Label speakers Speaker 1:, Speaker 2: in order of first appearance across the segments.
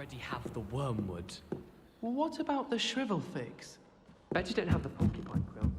Speaker 1: already have the wormwood.
Speaker 2: Well, what about the shrivel figs?
Speaker 1: Bet you don't have the porcupine quill.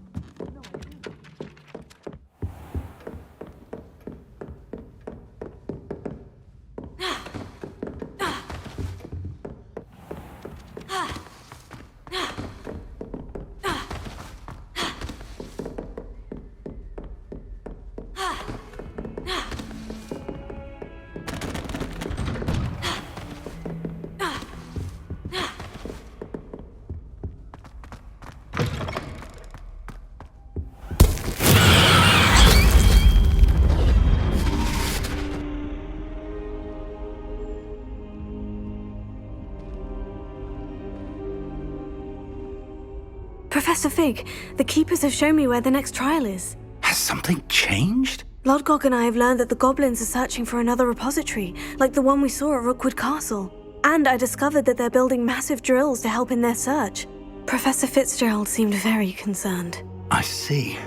Speaker 3: Professor Fig, the Keepers have shown me where the next trial is.
Speaker 4: Has something changed?
Speaker 3: Lodgok and I have learned that the goblins are searching for another repository, like the one we saw at Rookwood Castle. And I discovered that they're building massive drills to help in their search. Professor Fitzgerald seemed very concerned.
Speaker 4: I see.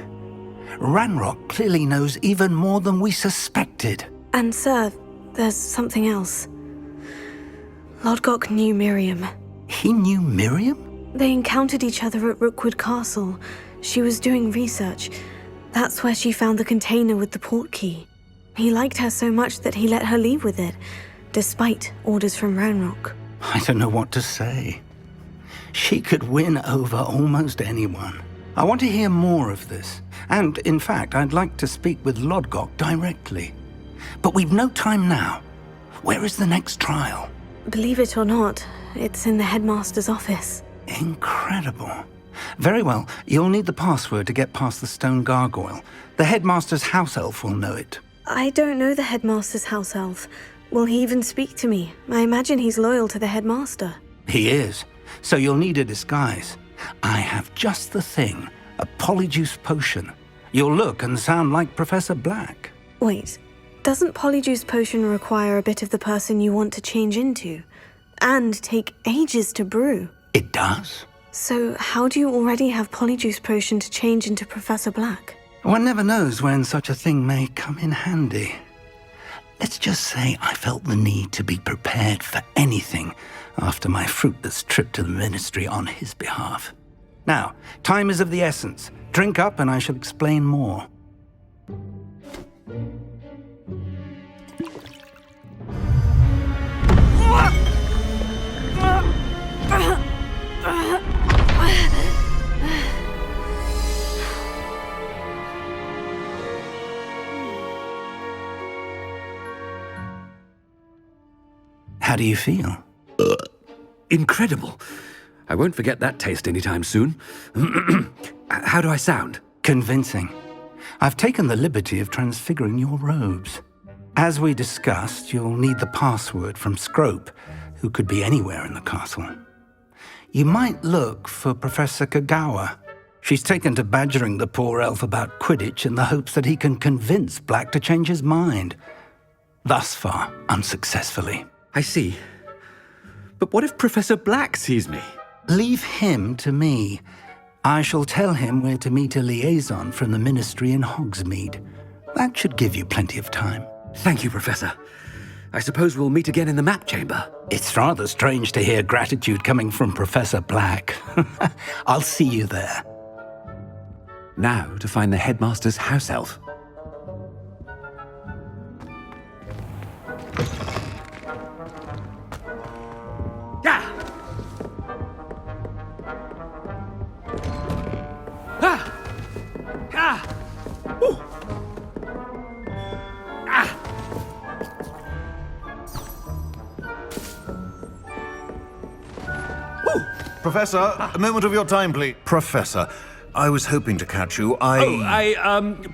Speaker 4: Ranrock clearly knows even more than we suspected.
Speaker 3: And sir, there's something else. Lodgok knew Miriam.
Speaker 4: He knew Miriam?
Speaker 3: They encountered each other at Rookwood Castle. She was doing research. That's where she found the container with the port key. He liked her so much that he let her leave with it, despite orders from Ranrock.
Speaker 4: I don't know what to say. She could win over almost anyone. I want to hear more of this. And, in fact, I'd like to speak with Lodgok directly. But we've no time now. Where is the next trial?
Speaker 3: Believe it or not, it's in the headmaster's office.
Speaker 4: Incredible. Very well, you'll need the password to get past the stone gargoyle. The headmaster's house elf will know it.
Speaker 3: I don't know the headmaster's house elf. Will he even speak to me? I imagine he's loyal to the headmaster.
Speaker 4: He is, so you'll need a disguise. I have just the thing, a polyjuice potion. You'll look and sound like Professor Black.
Speaker 3: Wait, doesn't polyjuice potion require a bit of the person you want to change into? And take ages to brew?
Speaker 4: It does?
Speaker 3: So how do you already have polyjuice potion to change into Professor Black?
Speaker 4: One never knows when such a thing may come in handy. Let's just say I felt the need to be prepared for anything after my fruitless trip to the ministry on his behalf. Now, time is of the essence. Drink up and I shall explain more. How do you feel?
Speaker 5: Incredible. I won't forget that taste anytime soon. How do I sound?
Speaker 4: Convincing. I've taken the liberty of transfiguring your robes. As we discussed, you'll need the password from Scrope, who could be anywhere in the castle. You might look for Professor Kagawa. She's taken to badgering the poor elf about Quidditch in the hopes that he can convince Black to change his mind. Thus far, unsuccessfully.
Speaker 5: I see. But what if Professor Black sees me?
Speaker 4: Leave him to me. I shall tell him where to meet a liaison from the ministry in Hogsmeade. That should give you plenty of time.
Speaker 5: Thank you, Professor. I suppose we'll meet again in the map chamber.
Speaker 4: It's rather strange to hear gratitude coming from Professor Black. I'll see you there.
Speaker 5: Now to find the headmaster's house elf. Yeah! Ah! Ah! Ooh! Ah!
Speaker 6: Professor, a moment of your time, please. Professor, I was hoping to catch you.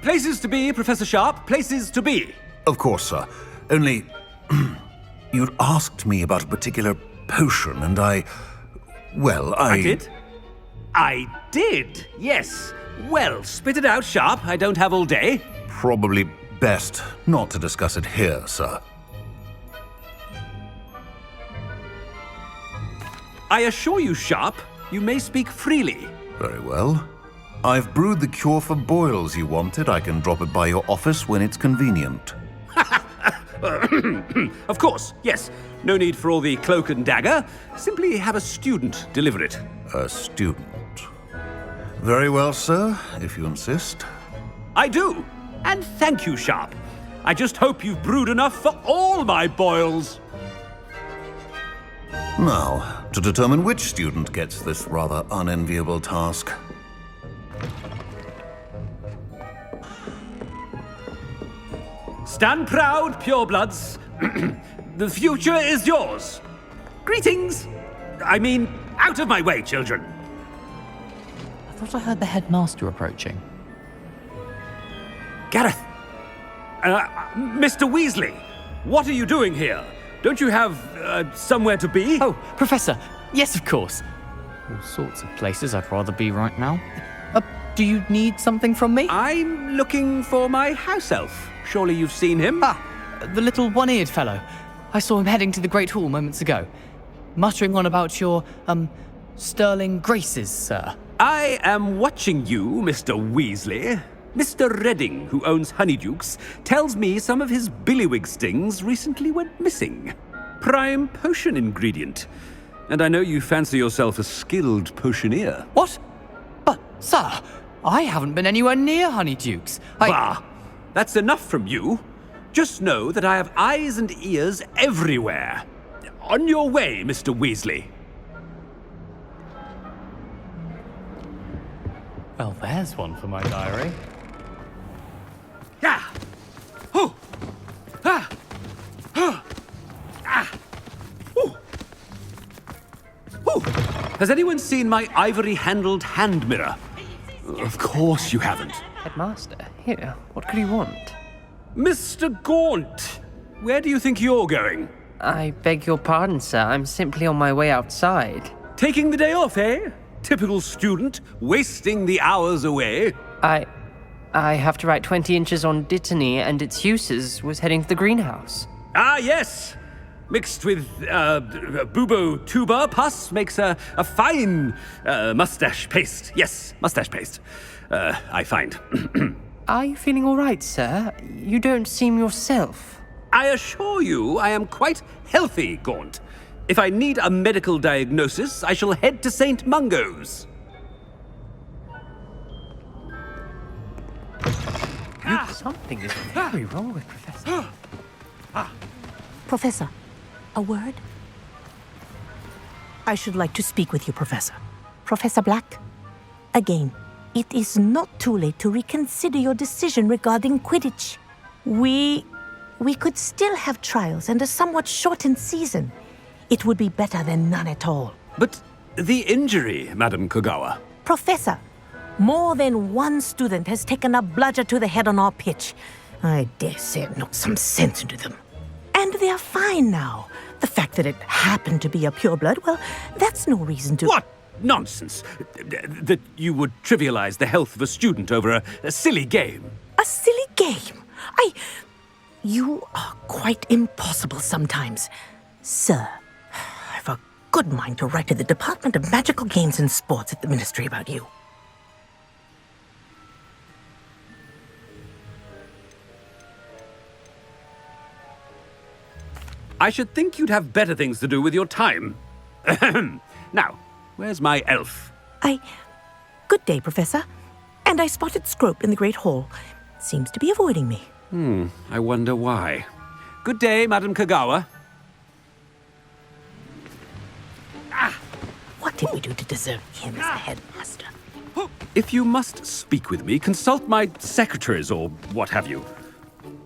Speaker 5: Places to be, Professor Sharp, places to be.
Speaker 6: Of course, sir. Only, you'd asked me about a particular potion, and I
Speaker 5: did? I did, yes. Well, spit it out, Sharp. I don't have all day.
Speaker 6: Probably best not to discuss it here, sir.
Speaker 5: I assure you, Sharp, you may speak freely.
Speaker 6: Very well. I've brewed the cure for boils you wanted. I can drop it by your office when it's convenient.
Speaker 5: Of course, yes. No need for all the cloak and dagger. Simply have a student deliver it.
Speaker 6: A student. Very well, sir, if you insist.
Speaker 5: I do. And thank you, Sharp. I just hope you've brewed enough for all my boils.
Speaker 6: Now, to determine which student gets this rather unenviable task.
Speaker 5: Stand proud, purebloods. The future is yours. Greetings. I mean, out of my way, children.
Speaker 7: I thought I heard the headmaster approaching.
Speaker 5: Gareth. Mr. Weasley, what are you doing here? Don't you have somewhere to be?
Speaker 7: Oh, Professor. Yes, of course. All sorts of places I'd rather be right now. Do you need something from me?
Speaker 5: I'm looking for my house elf. Surely you've seen him?
Speaker 7: Ah, the little one-eared fellow. I saw him heading to the Great Hall moments ago, muttering on about your, sterling graces, sir.
Speaker 5: I am watching you, Mr. Weasley. Mr. Redding, who owns Honeydukes, tells me some of his billywig stings recently went missing. Prime potion ingredient. And I know you fancy yourself a skilled potioneer.
Speaker 7: What? But, sir, I haven't been anywhere near Honeydukes.
Speaker 5: Bah! That's enough from you. Just know that I have eyes and ears everywhere. On your way, Mr. Weasley.
Speaker 7: Well, there's one for my diary.
Speaker 5: Yeah. Oh. Ah. Ah. Ah. Ooh. Ooh. Has anyone seen my ivory-handled hand mirror? Of course you haven't.
Speaker 1: Headmaster, here, what could you want?
Speaker 5: Mr. Gaunt, where do you think you're going?
Speaker 1: I beg your pardon, sir. I'm simply on my way outside.
Speaker 5: Taking the day off, eh? Typical student, wasting the hours away.
Speaker 1: I have to write 20 inches on Dittany and its uses. Was heading to the greenhouse.
Speaker 5: Ah, yes. Mixed with bubo tuber pus makes a fine mustache paste. Yes, mustache paste. I find.
Speaker 1: Are you feeling all right, sir? You don't seem yourself.
Speaker 5: I assure you I am quite healthy, Gaunt. If I need a medical diagnosis, I shall head to St. Mungo's.
Speaker 1: Something is very wrong with Professor.
Speaker 8: Professor, a word? I should like to speak with you, Professor. Professor Black, again, it is not too late to reconsider your decision regarding Quidditch. We could still have trials and a somewhat shortened season. It would be better than none at all.
Speaker 5: But the injury, Madam Kogawa.
Speaker 8: Professor, more than one student has taken a bludger to the head on our pitch. I dare say it knocked some sense into them. And they're fine now. The fact that it happened to be a pureblood, well, that's no reason to...
Speaker 5: What nonsense! That you would trivialize the health of a student over a silly game.
Speaker 8: A silly game? You are quite impossible sometimes. Sir, I've a good mind to write to the Department of Magical Games and Sports at the Ministry about you.
Speaker 5: I should think you'd have better things to do with your time. Now, where's my elf?
Speaker 8: Good day, Professor. And I spotted Scrope in the Great Hall. Seems to be avoiding me.
Speaker 5: I wonder why. Good day, Madam Kogawa.
Speaker 8: What did we do to deserve him as a headmaster?
Speaker 5: If you must speak with me, consult my secretaries or what have you.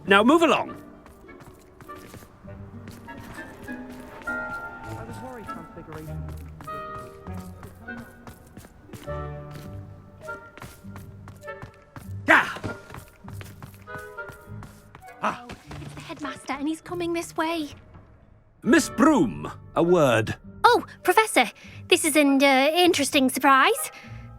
Speaker 5: Now move along.
Speaker 9: It's the headmaster, and he's coming this way.
Speaker 5: Miss Broom, a word.
Speaker 9: Oh, Professor, this is an interesting surprise.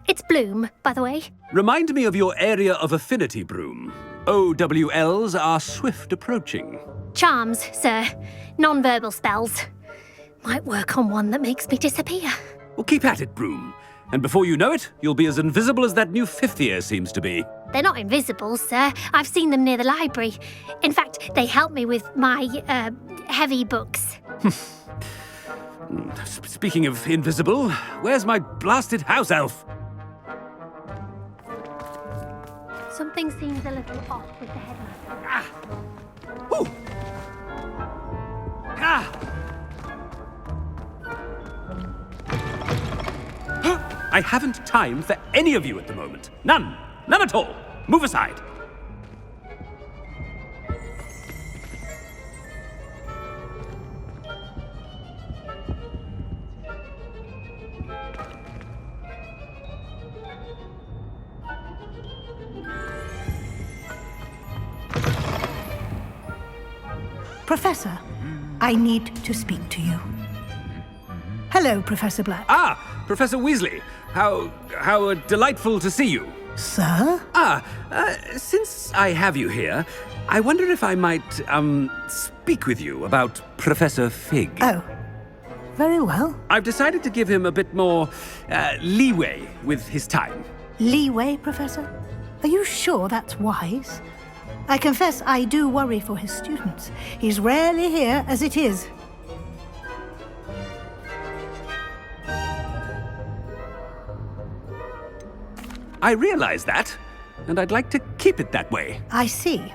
Speaker 9: It's Bloom, by the way.
Speaker 5: Remind me of your area of affinity, Broom. OWLs are swift approaching.
Speaker 9: Charms, sir. Non-verbal spells. Might work on one that makes me disappear.
Speaker 5: Well, keep at it, Broom. And before you know it, you'll be as invisible as that new fifth year seems to be.
Speaker 9: They're not invisible, sir. I've seen them near the library. In fact, they help me with my, heavy books.
Speaker 5: Speaking of invisible, where's my blasted house elf?
Speaker 9: Something seems a little off with the headmaster.
Speaker 5: Ooh. Ah! I haven't time for any of you at the moment. None. None at all. Move aside.
Speaker 10: Professor, I need to speak to you. Hello, Professor Black.
Speaker 5: Ah, Professor Weasley. How delightful to see you.
Speaker 10: Sir?
Speaker 5: Since I have you here, I wonder if I might, speak with you about Professor Fig.
Speaker 10: Oh, very well.
Speaker 5: I've decided to give him a bit more, leeway with his time.
Speaker 10: Leeway, Professor? Are you sure that's wise? I confess I do worry for his students. He's rarely here as it is.
Speaker 5: I realize that, and I'd like to keep it that way.
Speaker 10: I see.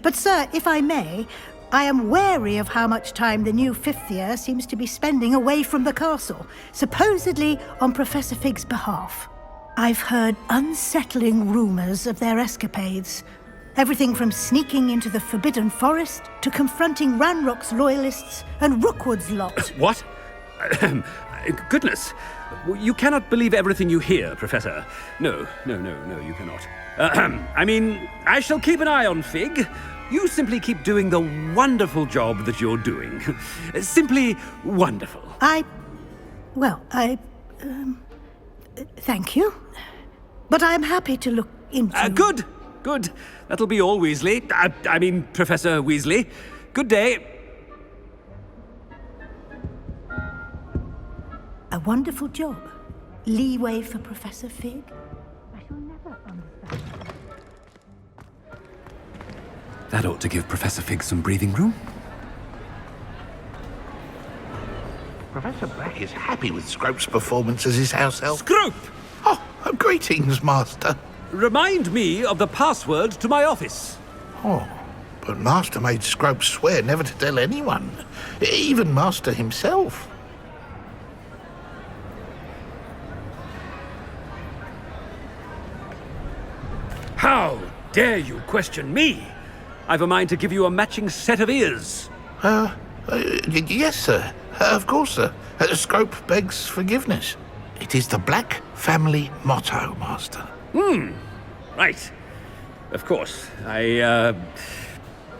Speaker 10: But, sir, if I may, I am wary of how much time the new fifth year seems to be spending away from the castle, supposedly on Professor Fig's behalf. I've heard unsettling rumors of their escapades. Everything from sneaking into the Forbidden Forest to confronting Ranrock's loyalists and Rookwood's lot.
Speaker 5: What? Goodness. You cannot believe everything you hear, Professor. No, you cannot. I mean, I shall keep an eye on Fig. You simply keep doing the wonderful job that you're doing. Simply wonderful.
Speaker 10: Thank you. But I'm happy to look into...
Speaker 5: Good. That'll be all, Weasley. I mean, Professor Weasley. Good day.
Speaker 10: A wonderful job. Leeway for Professor Fig. I shall never understand.
Speaker 5: That ought to give Professor Fig some breathing room.
Speaker 11: Professor Black is happy with Scrope's performance as his house elf.
Speaker 5: Scrope!
Speaker 11: Oh, greetings, Master.
Speaker 5: Remind me of the password to my office.
Speaker 11: Oh, but Master made Scrope swear never to tell anyone, even Master himself.
Speaker 5: How dare you question me? I've a mind to give you a matching set of ears.
Speaker 11: Yes, sir. Of course, sir. Scrope begs forgiveness. It is the Black family motto, Master.
Speaker 5: Right. Of course.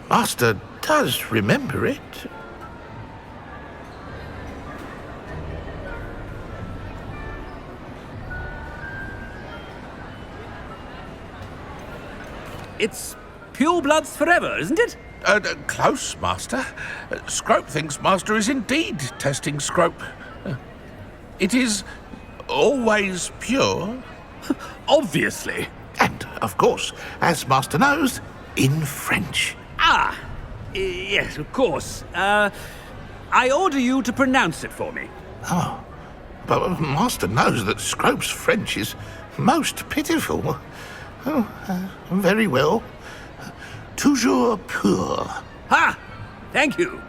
Speaker 11: Master does remember it.
Speaker 5: It's pure bloods forever, isn't it?
Speaker 11: Close, Master. Scrope thinks Master is indeed testing Scrope. It is always pure.
Speaker 5: Obviously.
Speaker 11: And, of course, as Master knows, in French.
Speaker 5: Yes, of course. I order you to pronounce it for me.
Speaker 11: Oh, but Master knows that Scrope's French is most pitiful. Very well. Toujours pur.
Speaker 5: Ha! Thank you.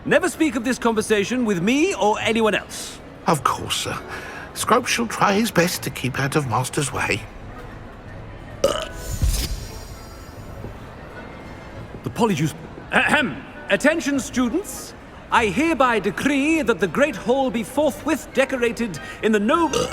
Speaker 5: Never speak of this conversation with me or anyone else.
Speaker 11: Of course, sir. Scrope shall try his best to keep out of Master's way.
Speaker 5: The Polyjuice... Ahem. Attention, students. I hereby decree that the Great Hall be forthwith decorated in the noble...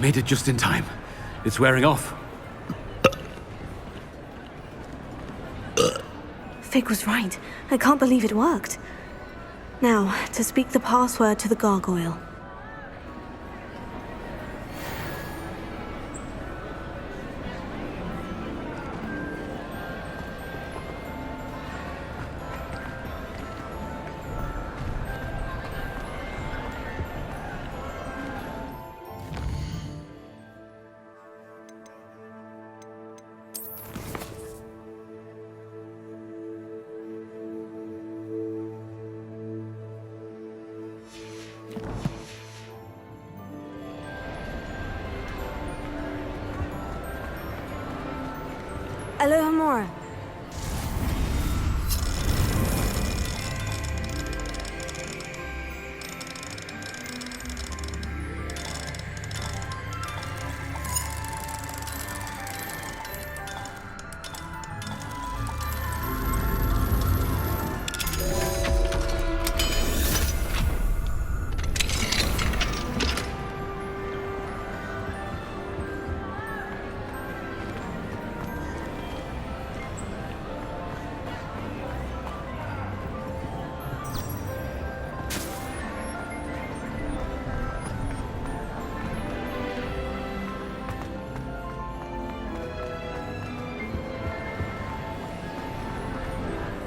Speaker 5: Made it just in time. It's wearing off.
Speaker 3: Fig was right. I can't believe it worked. Now, to speak the password to the gargoyle. Alohomora.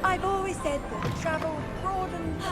Speaker 12: I've always said that travel broadens.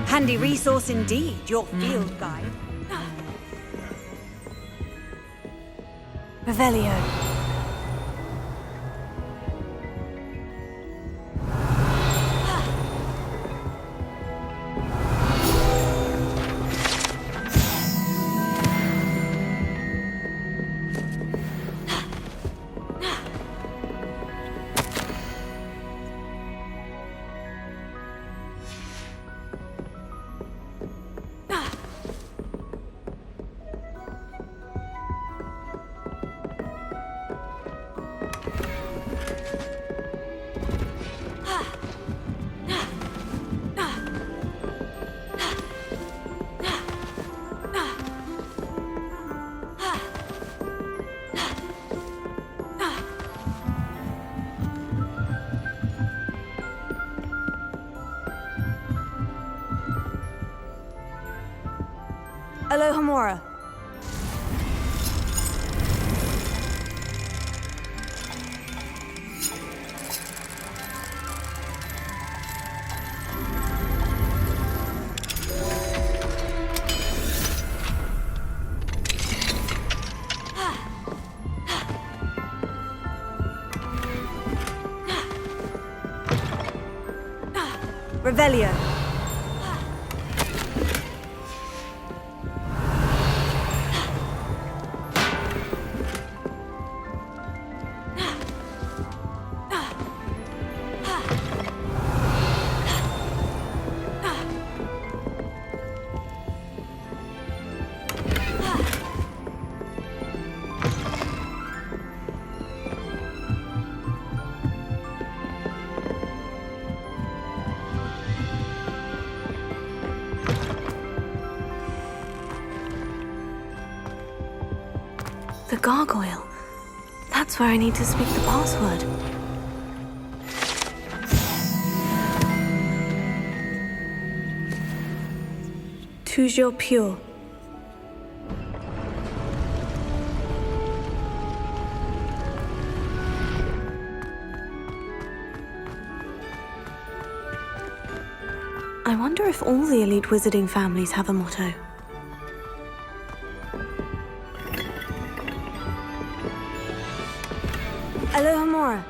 Speaker 13: Handy resource indeed, your field guide.
Speaker 3: Revelio. Alohomora. Revelio. The gargoyle. That's where I need to speak the password. toujours pure. I wonder if all the elite wizarding families have a motto. Alohomora.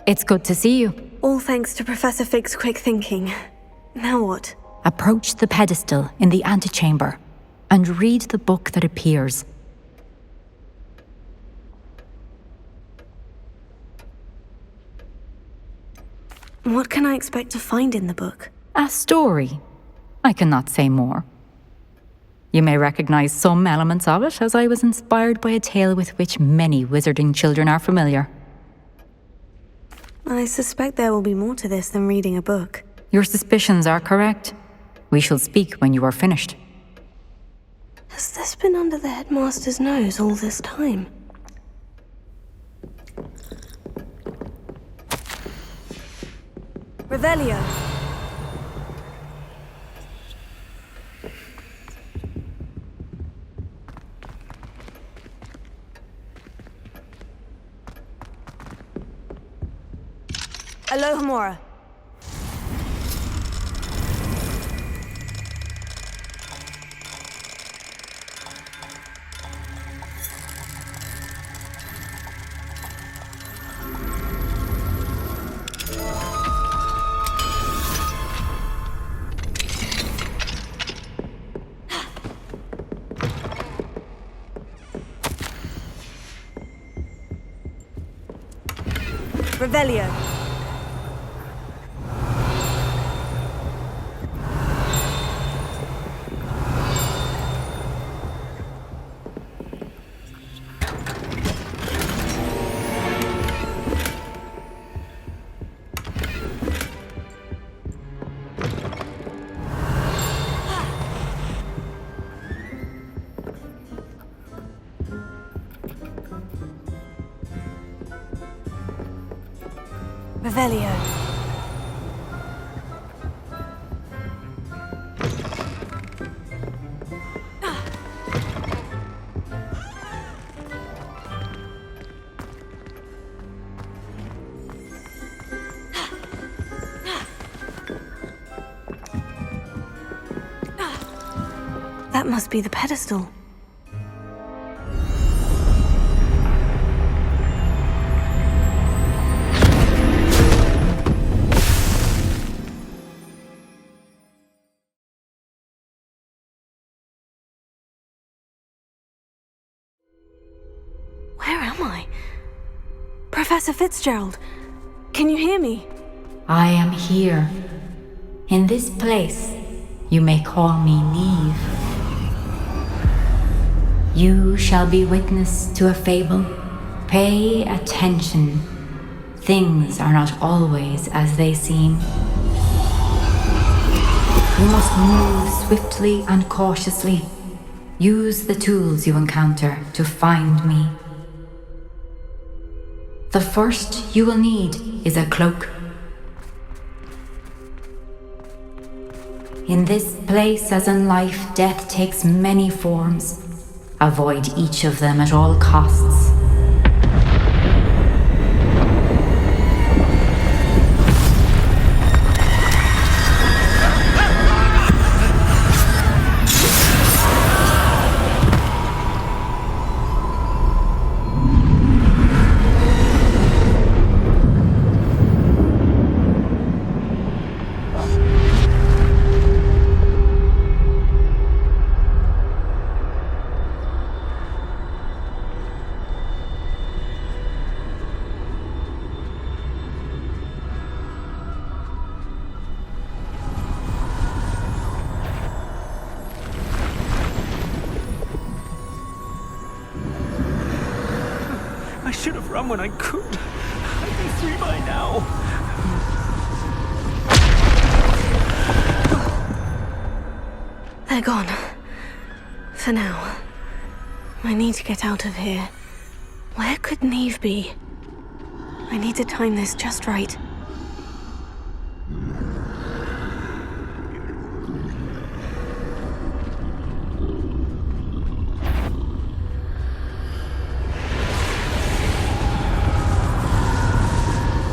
Speaker 14: It's good to see you.
Speaker 3: All thanks to Professor Fig's quick thinking. Now what?
Speaker 14: Approach the pedestal in the antechamber and read the book that appears.
Speaker 3: What can I expect to find in the book?
Speaker 14: A story. I cannot say more. You may recognize some elements of it, as I was inspired by a tale with which many wizarding children are familiar.
Speaker 3: I suspect there will be more to this than reading a book.
Speaker 14: Your suspicions are correct. We shall speak when you are finished.
Speaker 3: Has this been under the headmaster's nose all this time? Revelio. Alohomora. Revelio. Revelio. That must be the pedestal. Where am I? Professor Fitzgerald, can you hear me?
Speaker 14: I am here. In this place, you may call me Neve. You shall be witness to a fable. Pay attention. Things are not always as they seem. You must move swiftly and cautiously. Use the tools you encounter to find me. The first you will need is a cloak. In this place, as in life, death takes many forms. Avoid each of them at all costs.
Speaker 5: I should have run when I could. I'd be free by now.
Speaker 3: They're gone. For now. I need to get out of here. Where could Neve be? I need to time this just right.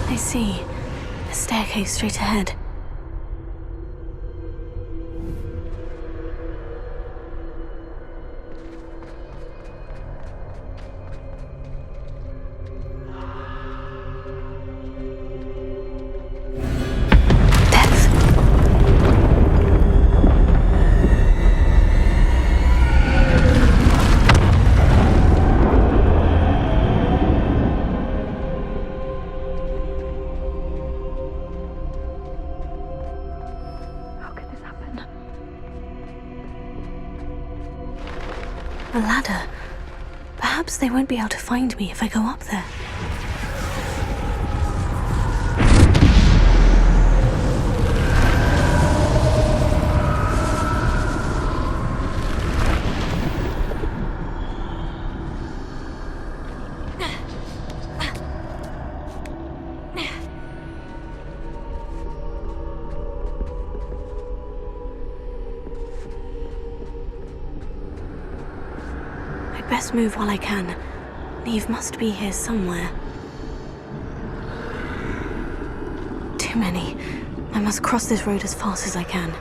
Speaker 3: I see. A staircase straight ahead. A ladder. Perhaps they won't be able to find me if I go up there. Best move while I can. Neve must be here somewhere. Too many. I must cross this road as fast as I can.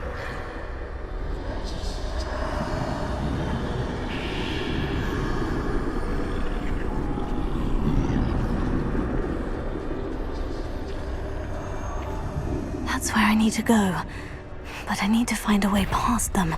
Speaker 3: That's where I need to go. But I need to find a way past them.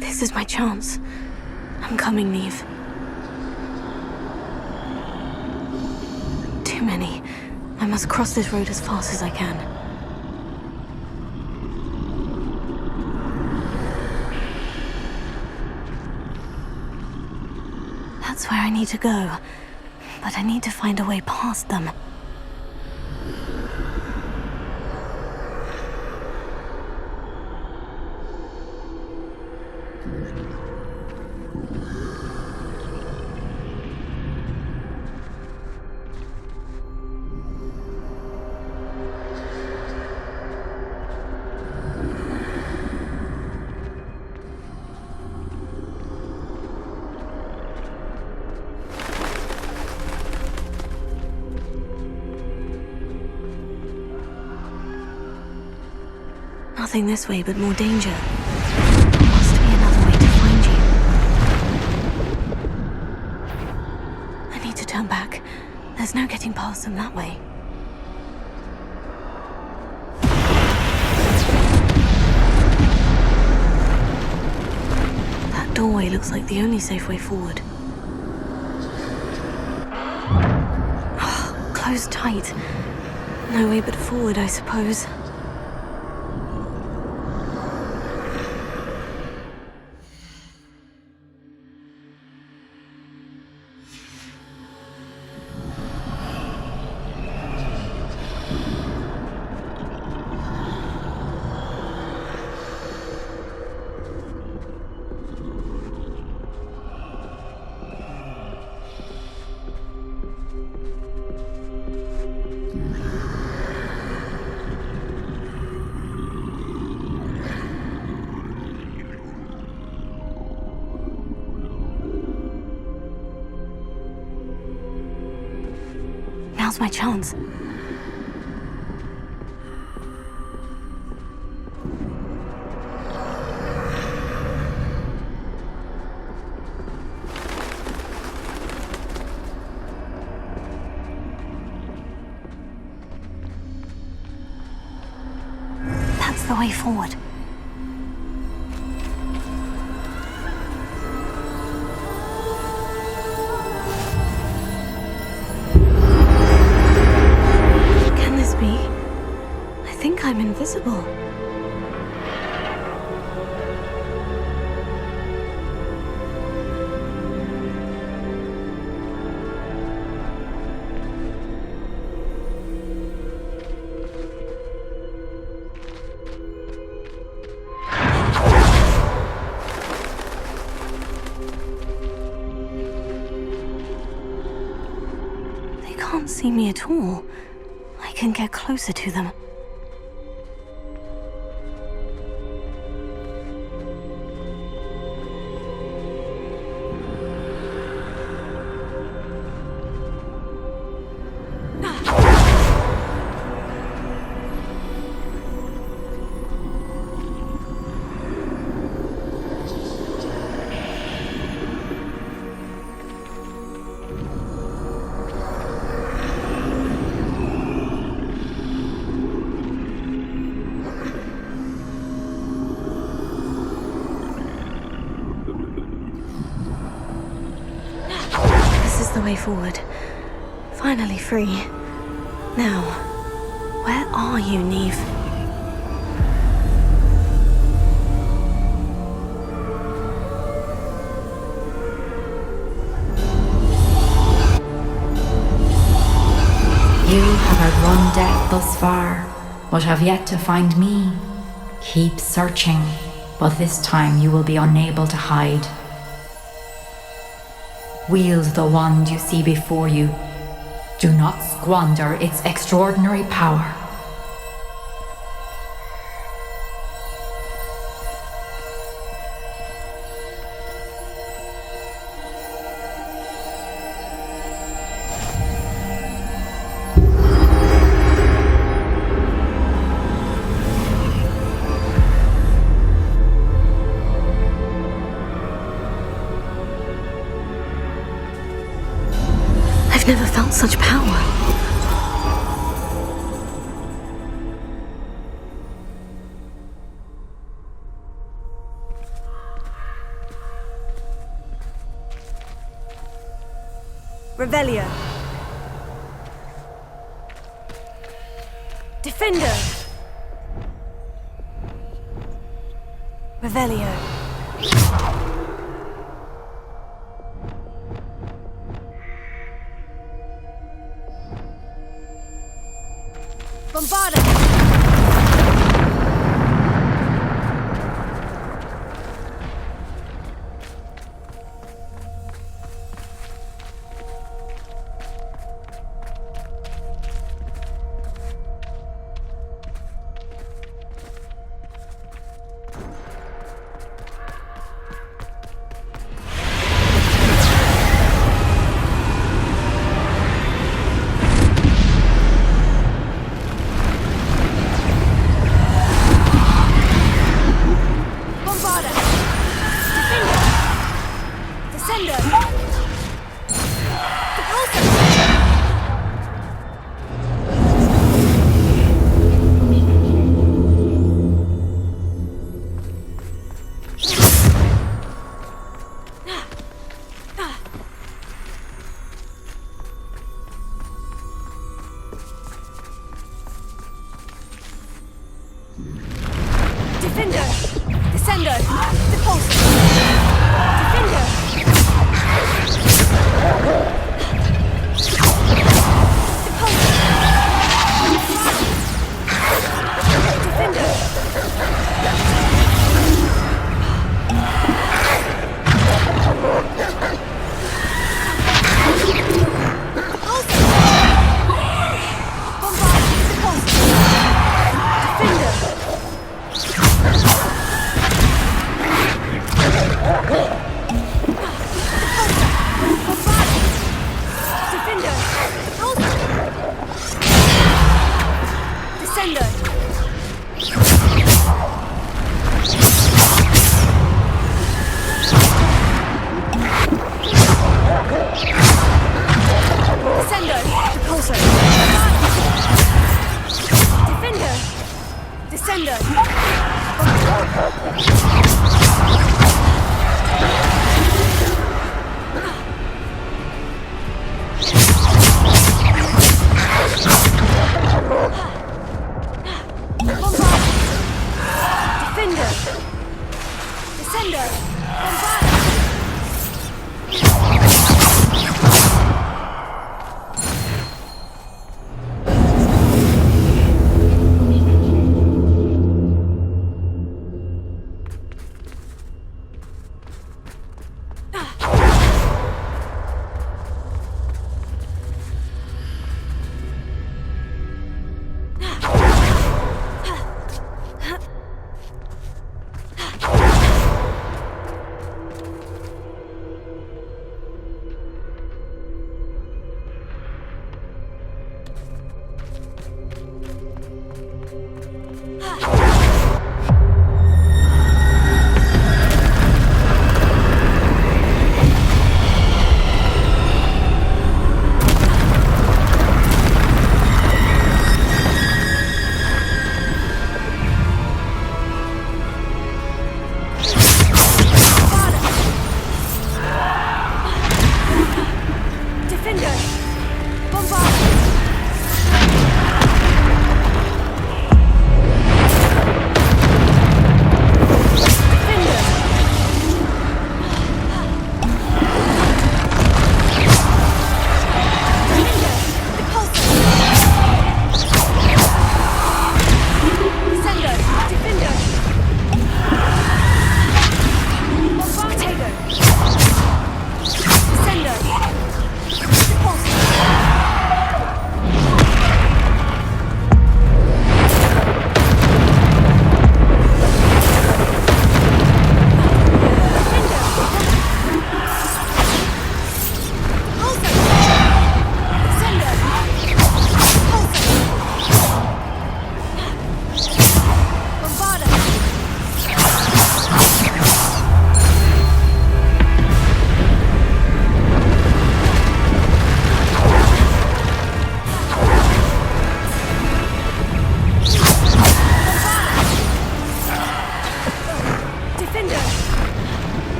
Speaker 3: This is my chance. I'm coming, Neve. Too many. I must cross this road as fast as I can. That's where I need to go. But I need to find a way past them. Nothing this way, but more danger. There must be another way to find you. I need to turn back. There's no getting past them that way. That doorway looks like the only safe way forward. Closed tight. No way but forward, I suppose. Now's my chance. That's the way forward. Can this be? I think I'm invisible. They can't see me at all. I can get closer to them. This is the way forward. Finally free. Now, where are you, Neve?
Speaker 14: You have outrun death thus far, but have yet to find me. Keep searching, but this time you will be unable to hide. Wield the wand you see before you. Do not squander its extraordinary power.
Speaker 3: I've never felt such power.
Speaker 13: Revelio. Defender. Revelio. Bombarda.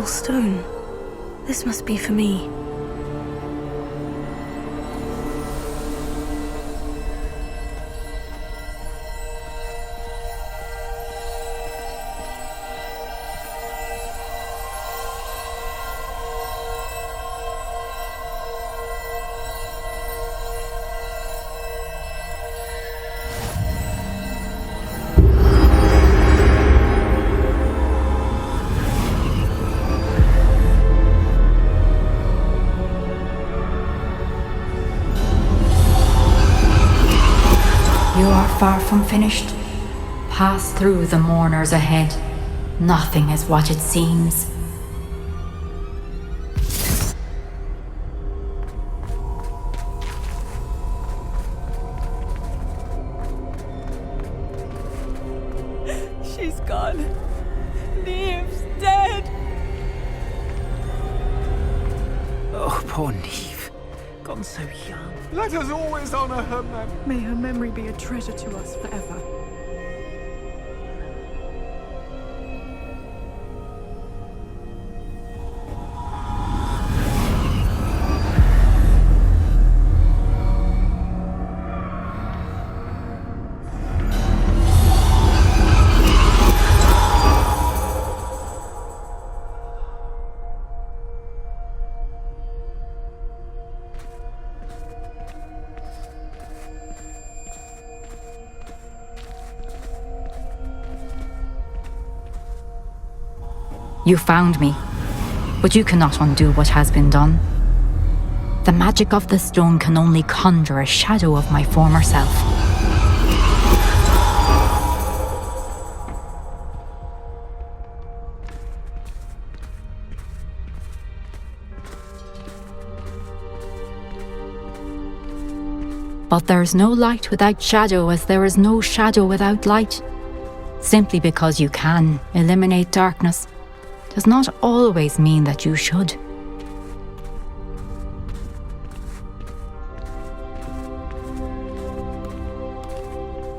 Speaker 3: beautiful stone. This must be for me.
Speaker 14: You are far from finished. Pass through the mourners ahead. Nothing is what it seems.
Speaker 12: She's gone. Neve's dead.
Speaker 1: Oh, poor Neve. Gone so young.
Speaker 15: Let us always honor her memory.
Speaker 12: May her memory be a treasure to us forever.
Speaker 14: You found me, but you cannot undo what has been done. The magic of the stone can only conjure a shadow of my former self. But there is no light without shadow, as there is no shadow without light. Simply because you can eliminate darkness does not always mean that you should.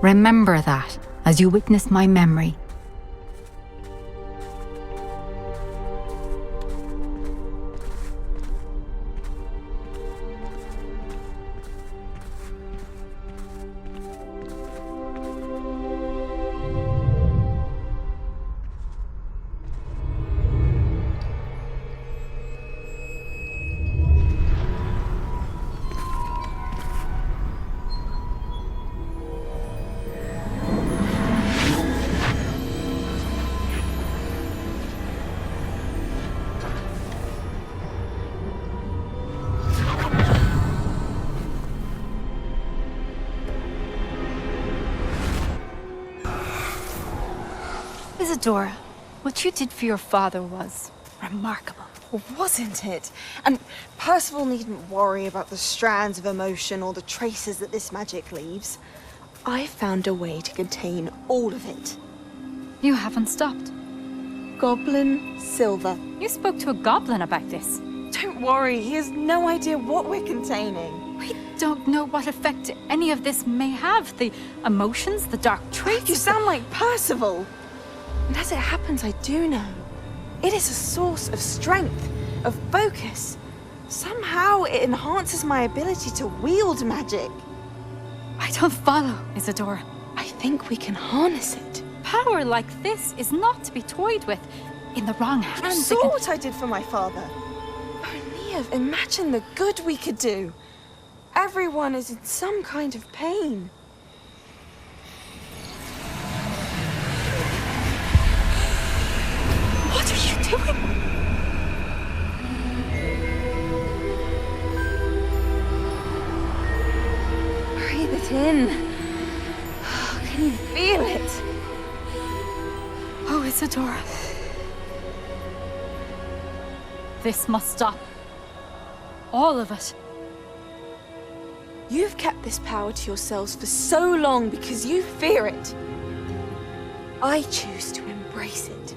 Speaker 14: Remember that as you witness my memory.
Speaker 16: Isadora, what you did for your father was remarkable.
Speaker 17: Wasn't it? And Percival needn't worry about the strands of emotion or the traces that this magic leaves. I found a way to contain all of it.
Speaker 16: You haven't stopped.
Speaker 17: Goblin Silver.
Speaker 16: You spoke to a goblin about this.
Speaker 17: Don't worry, he has no idea what we're containing.
Speaker 16: We don't know what effect any of this may have. The emotions, the dark traits.
Speaker 17: You sound like Percival. And as it happens, I do know. It is a source of strength, of focus. Somehow it enhances my ability to wield magic.
Speaker 16: I don't follow, Isadora.
Speaker 17: I think we can harness it.
Speaker 16: Power like this is not to be toyed with. In the wrong hands.
Speaker 17: You saw what I did for my father. Oh, Neve, imagine the good we could do. Everyone is in some kind of pain.
Speaker 16: What are you doing?
Speaker 17: Breathe it in. Can you feel it?
Speaker 16: Oh, Isadora. This must stop. All of it.
Speaker 17: You've kept this power to yourselves for so long because you fear it. I choose to embrace it.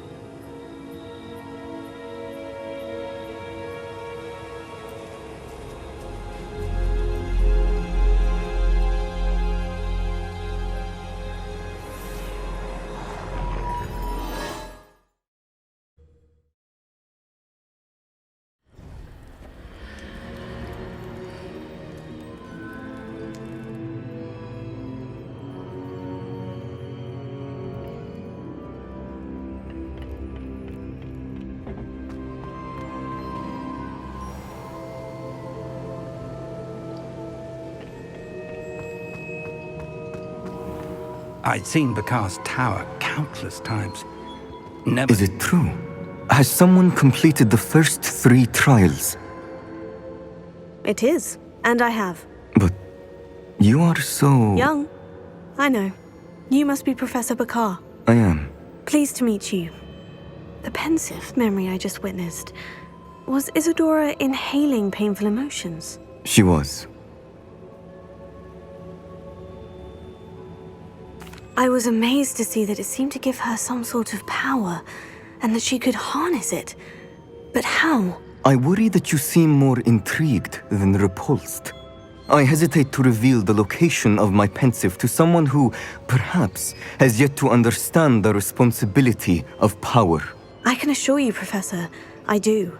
Speaker 4: I'd seen Bakar's tower countless times. Never.
Speaker 18: Is it true? Has someone completed the first 3 trials?
Speaker 3: It is, and I have.
Speaker 18: But you are so...
Speaker 3: Young. I know. You must be Professor Bakar.
Speaker 18: I am.
Speaker 3: Pleased to meet you. The pensive memory I just witnessed. Was Isadora inhaling painful emotions?
Speaker 18: She was.
Speaker 3: I was amazed to see that it seemed to give her some sort of power, and that she could harness it. But how?
Speaker 18: I worry that you seem more intrigued than repulsed. I hesitate to reveal the location of my pensive to someone who, perhaps, has yet to understand the responsibility of power.
Speaker 3: I can assure you, Professor, I do.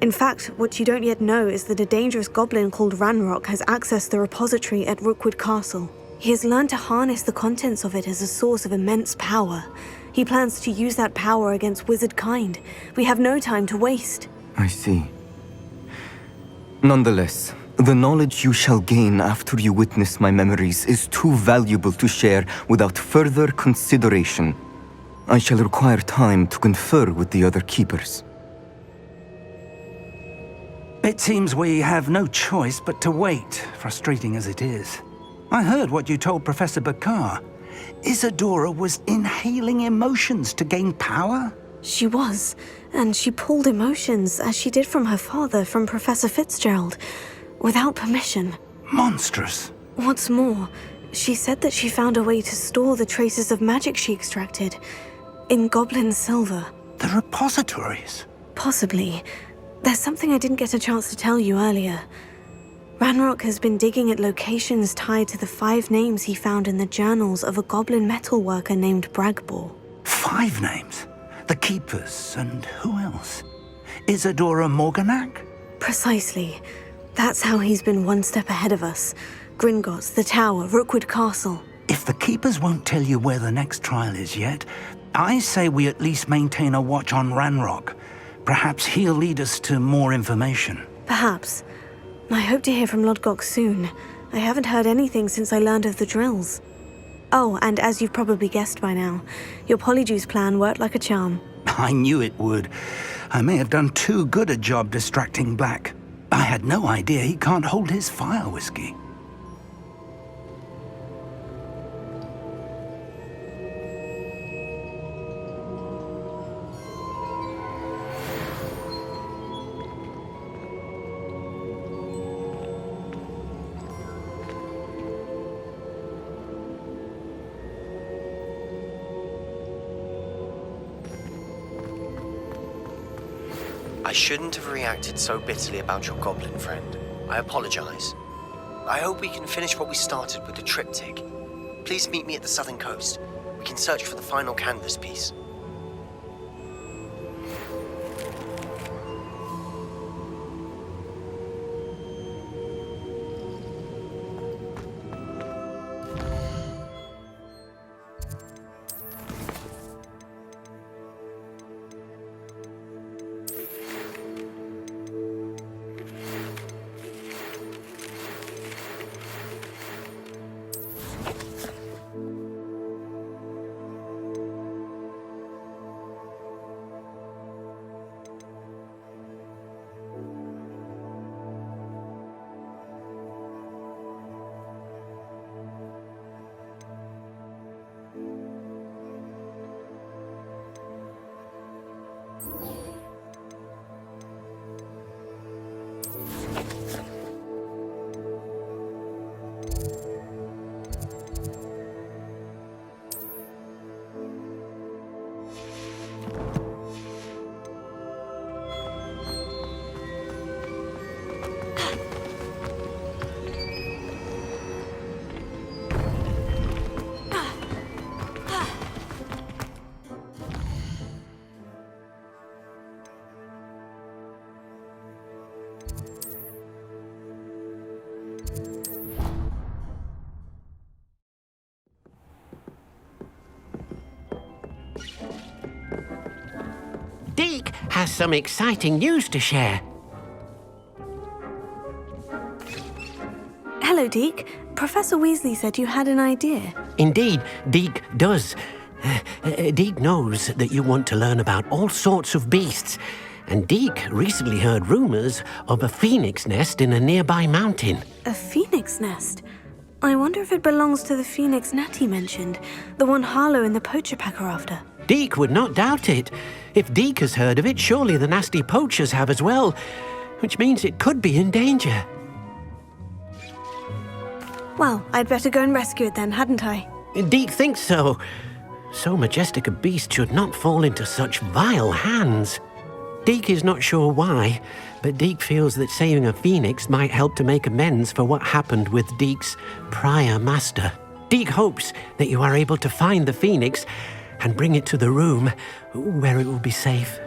Speaker 3: In fact, what you don't yet know is that a dangerous goblin called Ranrock has accessed the repository at Rookwood Castle. He has learned to harness the contents of it as a source of immense power. He plans to use that power against wizard kind. We have no time to waste.
Speaker 18: I see. Nonetheless, the knowledge you shall gain after you witness my memories is too valuable to share without further consideration. I shall require time to confer with the other keepers.
Speaker 4: It seems we have no choice but to wait, frustrating as it is. I heard what you told Professor Bakar. Isadora was inhaling emotions to gain power?
Speaker 3: She was, and she pulled emotions, as she did from her father, from Professor Fitzgerald, without permission.
Speaker 4: Monstrous.
Speaker 3: What's more, she said that she found a way to store the traces of magic she extracted in goblin silver.
Speaker 4: The repositories?
Speaker 3: Possibly. There's something I didn't get a chance to tell you earlier. Ranrock has been digging at locations tied to the 5 names he found in the journals of a goblin metalworker named Bragbor.
Speaker 4: 5 names? The Keepers, and who else? Isadora Morganac?
Speaker 3: Precisely. That's how he's been one step ahead of us. Gringotts, the Tower, Rookwood Castle.
Speaker 4: If the Keepers won't tell you where the next trial is yet, I say we at least maintain a watch on Ranrock. Perhaps he'll lead us to more information.
Speaker 3: Perhaps. I hope to hear from Lodgok soon. I haven't heard anything since I learned of the drills. Oh, and as you've probably guessed by now, your Polyjuice plan worked like a charm.
Speaker 4: I knew it would. I may have done too good a job distracting Black. I had no idea he can't hold his fire whiskey.
Speaker 19: I shouldn't have reacted so bitterly about your goblin friend. I apologize. I hope we can finish what we started with the triptych. Please meet me at the southern coast. We can search for the final canvas piece.
Speaker 20: Deke has some exciting news to share.
Speaker 3: Hello, Deke. Professor Weasley said you had an idea.
Speaker 20: Indeed, Deek does. Deek knows that you want to learn about all sorts of beasts, and Deek recently heard rumors of a phoenix nest in a nearby mountain.
Speaker 3: A phoenix nest? I wonder if it belongs to the phoenix Natty mentioned, the one Harlow and the poacher pack are after.
Speaker 20: Deek would not doubt it. If Deek has heard of it, surely the nasty poachers have as well, which means it could be in danger.
Speaker 3: Well, I'd better go and rescue it then, hadn't I?
Speaker 20: Deek thinks so. So majestic a beast should not fall into such vile hands. Deek is not sure why, but Deek feels that saving a phoenix might help to make amends for what happened with Deek's prior master. Deek hopes that you are able to find the phoenix and bring it to the room where it will be safe.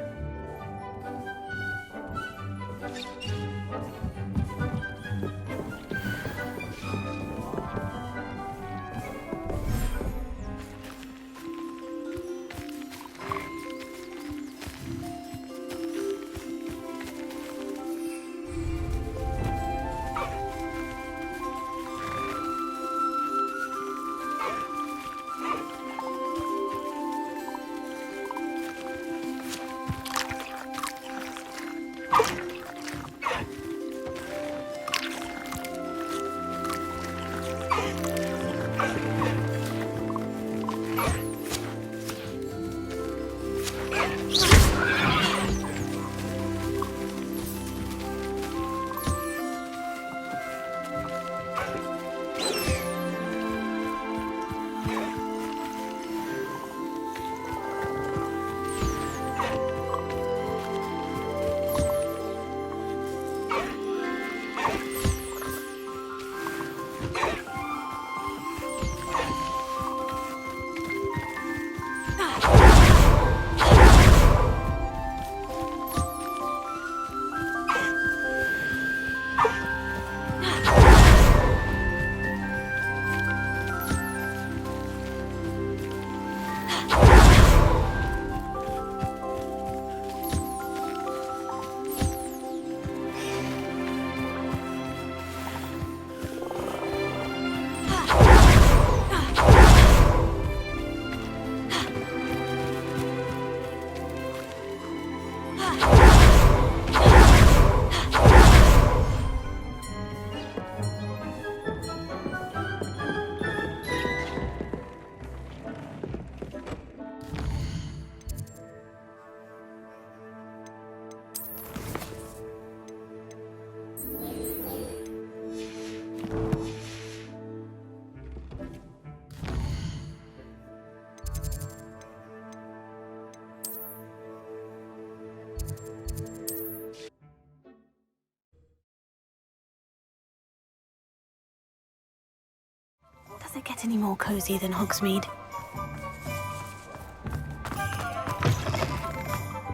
Speaker 3: Does it get any more cozy than Hogsmeade?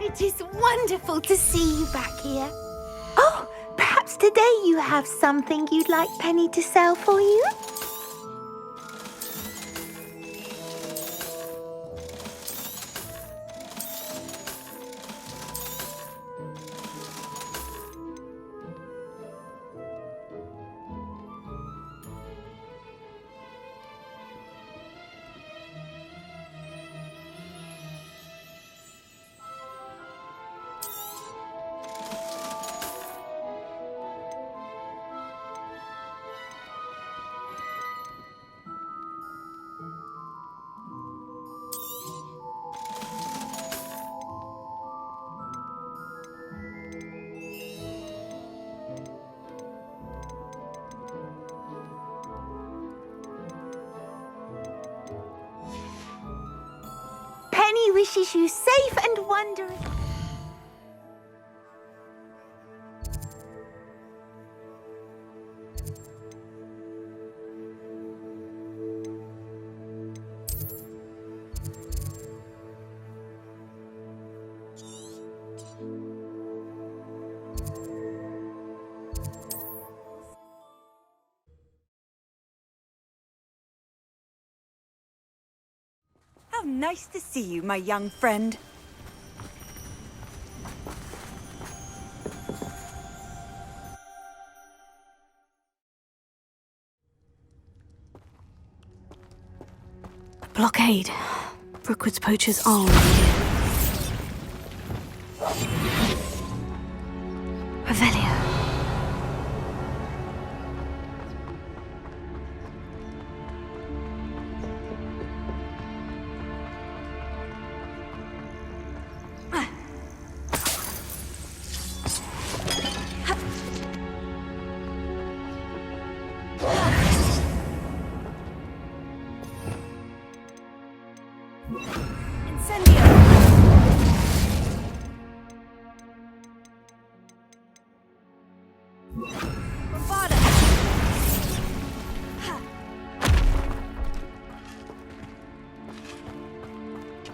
Speaker 8: It is wonderful to see you back here. Oh, perhaps today you have something you'd like Penny to sell for you? Penny wishes you safe and wondrous.
Speaker 13: How nice to see you, my young friend.
Speaker 3: blockade. Brookwood's poachers are already here. Revelio.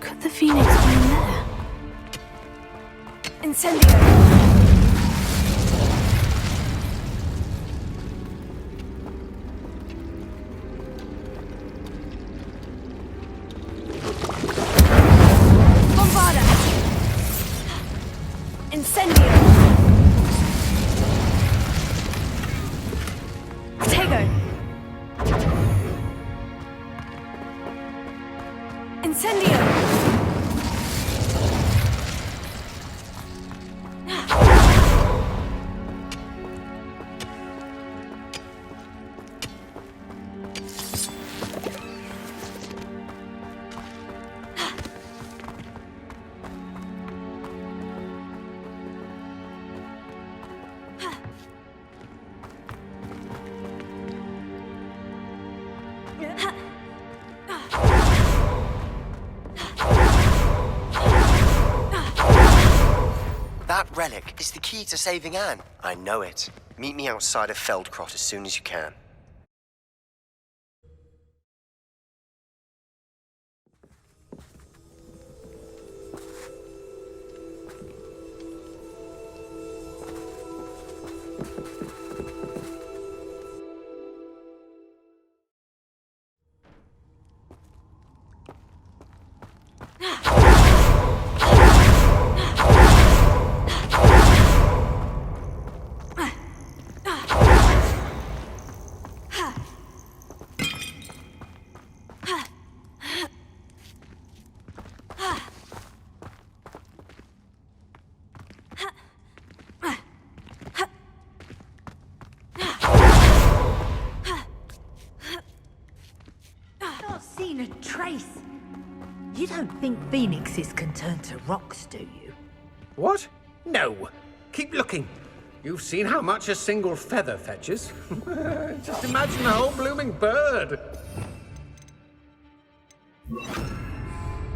Speaker 3: Could the Phoenix be in there?
Speaker 12: Incendio! Bombarda! Incendio! Tego! Incendio!
Speaker 19: That relic is the key to saving Anne. I know it. Meet me outside of Feldcrot as soon as you can.
Speaker 8: Seen a trace. You don't think phoenixes can turn to rocks, do you?
Speaker 21: What? No. Keep looking. You've seen how much a single feather fetches. Just imagine a whole blooming bird.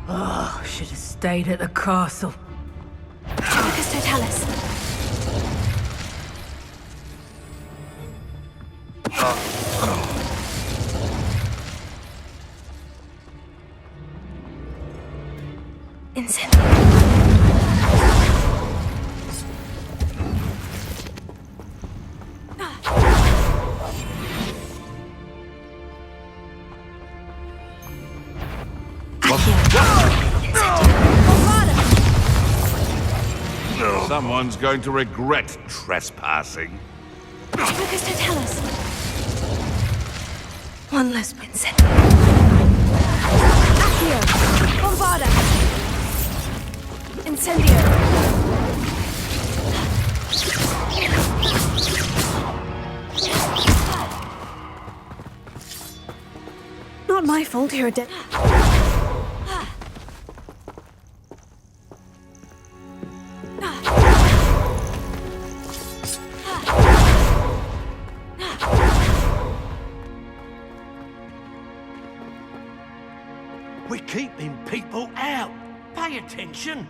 Speaker 8: Oh, should have stayed at the castle.
Speaker 3: Lucas Totalis. Incendio.
Speaker 11: Someone's going to regret trespassing.
Speaker 3: Lucas Totalis. One less Incendio.
Speaker 12: Accio! Bombarda! Incendio!
Speaker 3: Not my fault you're dead.
Speaker 20: We're keeping people out. Pay attention.